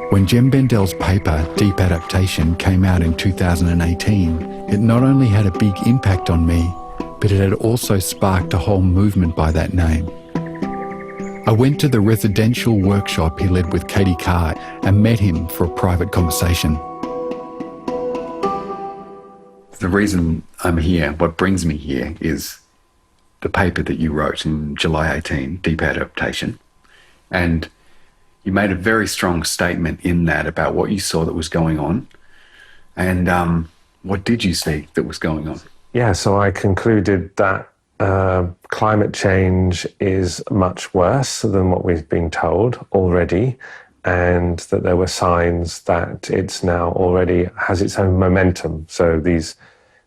When Jem Bendel's paper, Deep Adaptation, came out in 2018, it not only had a big impact on me, but it had also sparked a whole movement by that name. I went to the residential workshop he led with Katie Carr and met him for a private conversation. The reason I'm here, what brings me here, is the paper that you wrote in July 18, Deep Adaptation. And you made a very strong statement in that about what you saw that was going on. And what did you see that was going on? Yeah, so I concluded that climate change is much worse than what we've been told already, and that there were signs that it's now already has its own momentum. So these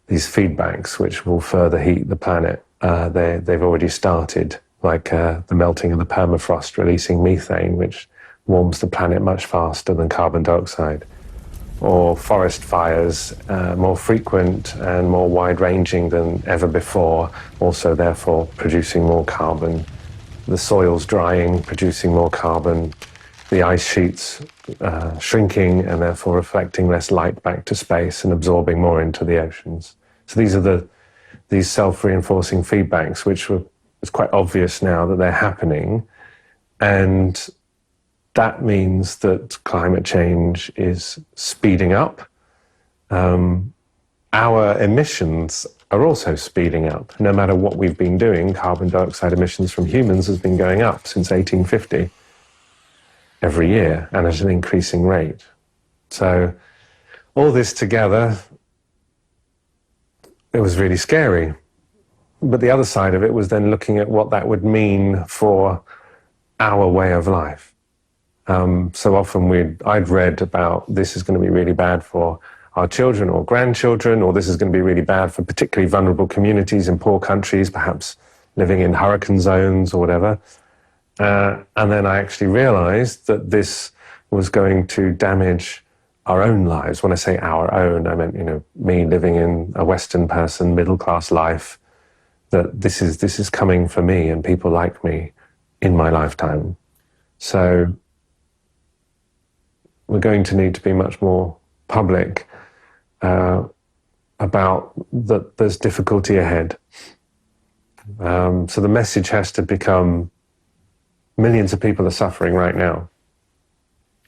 feedbacks, which will further heat the planet, they've already started, like the melting of the permafrost releasing methane, which warms the planet much faster than carbon dioxide, or forest fires, more frequent and more wide-ranging than ever before, also therefore producing more carbon. The soil's drying, producing more carbon. The ice sheets shrinking and therefore reflecting less light back to space and absorbing more into the oceans. So these are these self-reinforcing feedbacks, which it's quite obvious now that they're happening, and that means that climate change is speeding up. Our emissions are also speeding up. No matter what we've been doing, carbon dioxide emissions from humans has been going up since 1850 every year and at an increasing rate. So all this together, it was really scary. But the other side of it was then looking at what that would mean for our way of life. So often I'd read about this is going to be really bad for our children or grandchildren, or this is going to be really bad for particularly vulnerable communities in poor countries, perhaps living in hurricane zones or whatever. And then I actually realized that this was going to damage our own lives. When I say our own, I meant, me living in a Western person, middle-class life, that this is coming for me and people like me in my lifetime. So we're going to need to be much more public about that there's difficulty ahead. So the message has to become, millions of people are suffering right now.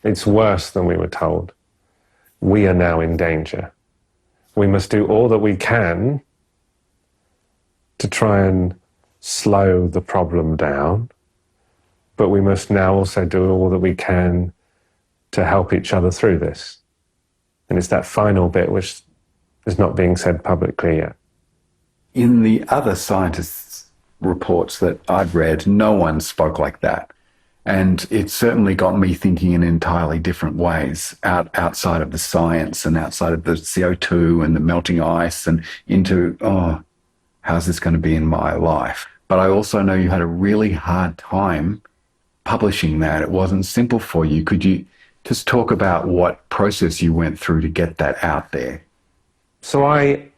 It's worse than we were told. We are now in danger. We must do all that we can to try and slow the problem down, but we must now also do all that we can to help each other through this. And it's that final bit which is not being said publicly yet. In the other scientists' reports that I'd read, no one spoke like that. And it certainly got me thinking in entirely different ways, outside of the science and outside of the CO2 and the melting ice and into, how's this going to be in my life? But I also know you had a really hard time publishing that. It wasn't simple for you. Could you just talk about what process you went through to get that out there? So I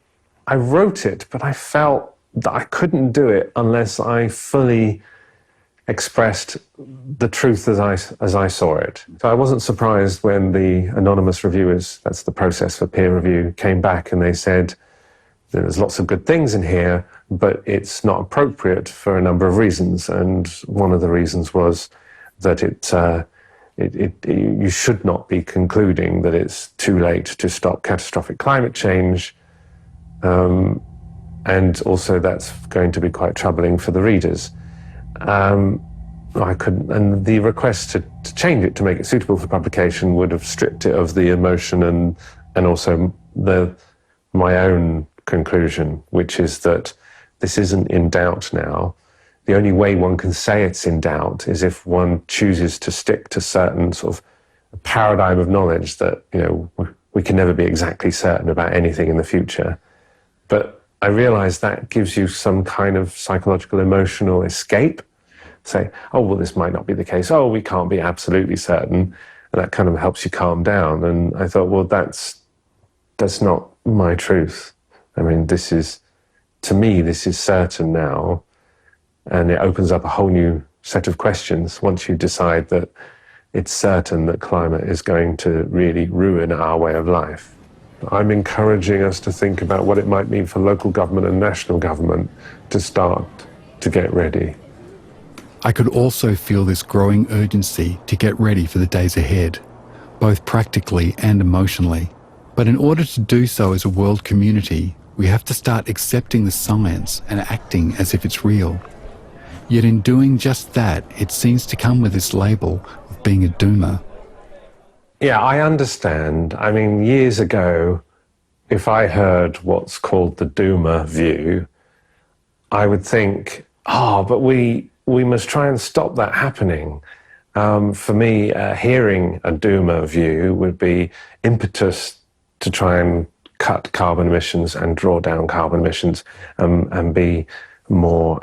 wrote it, but I felt that I couldn't do it unless I fully expressed the truth as I saw it. So I wasn't surprised when the anonymous reviewers, that's the process for peer review, came back and they said, there's lots of good things in here, but it's not appropriate for a number of reasons. And one of the reasons was that you should not be concluding that it's too late to stop catastrophic climate change. And also that's going to be quite troubling for the readers. I couldn't, and the request to change it to make it suitable for publication would have stripped it of the emotion and also my own conclusion, which is that this isn't in doubt now. The only way one can say it's in doubt is if one chooses to stick to certain sort of paradigm of knowledge that, we can never be exactly certain about anything in the future. But I realized that gives you some kind of psychological, emotional escape. Say, oh, well, this might not be the case. Oh, we can't be absolutely certain. And that kind of helps you calm down. And I thought, well, that's not my truth. I mean, to me, this is certain now. And it opens up a whole new set of questions once you decide that it's certain that climate is going to really ruin our way of life. I'm encouraging us to think about what it might mean for local government and national government to start to get ready. I could also feel this growing urgency to get ready for the days ahead, both practically and emotionally. But in order to do so as a world community, we have to start accepting the science and acting as if it's real. Yet in doing just that, it seems to come with this label of being a doomer. Yeah, I understand. I mean, years ago, if I heard what's called the doomer view, I would think, but we must try and stop that happening. For me, hearing a doomer view would be impetus to try and cut carbon emissions and draw down carbon emissions, and be more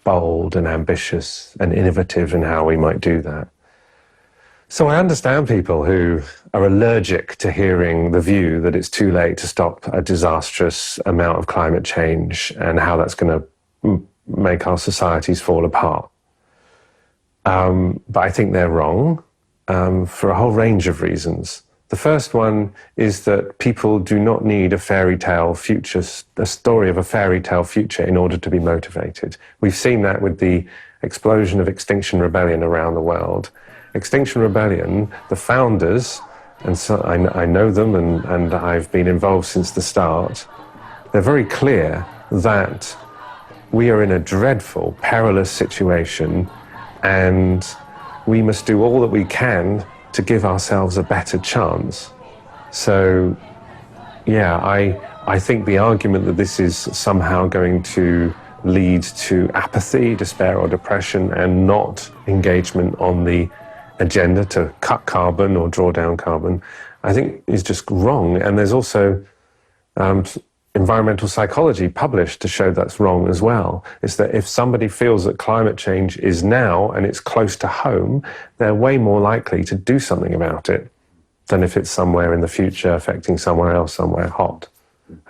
bold and ambitious and innovative in how we might do that. So I understand people who are allergic to hearing the view that it's too late to stop a disastrous amount of climate change and how that's going to make our societies fall apart. But I think they're wrong for a whole range of reasons. The first one is that people do not need a fairy tale future, a story of a fairy tale future in order to be motivated. We've seen that with the explosion of Extinction Rebellion around the world. Extinction Rebellion, the founders, and so I know them and I've been involved since the start, they're very clear that we are in a dreadful, perilous situation and we must do all that we can to give ourselves a better chance. So, yeah, I think the argument that this is somehow going to lead to apathy, despair or depression and not engagement on the agenda to cut carbon or draw down carbon, I think is just wrong. And there's also environmental psychology published to show that's wrong as well. It's that if somebody feels that climate change is now and it's close to home, they're way more likely to do something about it than if it's somewhere in the future affecting somewhere else, somewhere hot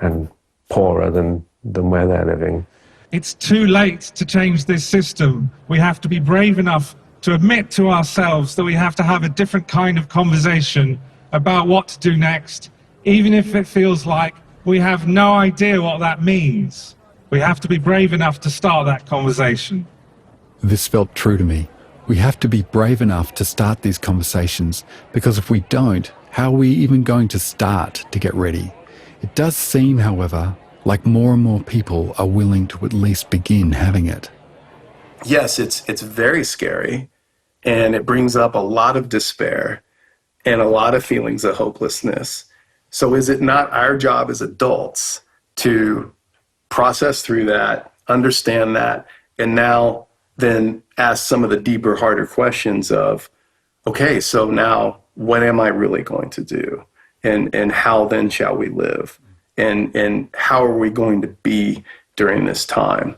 and poorer than where they're living. It's too late to change this system. We have to be brave enough to admit to ourselves that we have to have a different kind of conversation about what to do next, even if it feels like we have no idea what that means. We have to be brave enough to start that conversation. This felt true to me. We have to be brave enough to start these conversations, because if we don't, how are we even going to start to get ready? It does seem, however, like more and more people are willing to at least begin having it. Yes, it's very scary, and it brings up a lot of despair and a lot of feelings of hopelessness. So is it not our job as adults to process through that, understand that, and now then ask some of the deeper, harder questions of, okay, so now what am I really going to do? And how then shall we live? And how are we going to be during this time?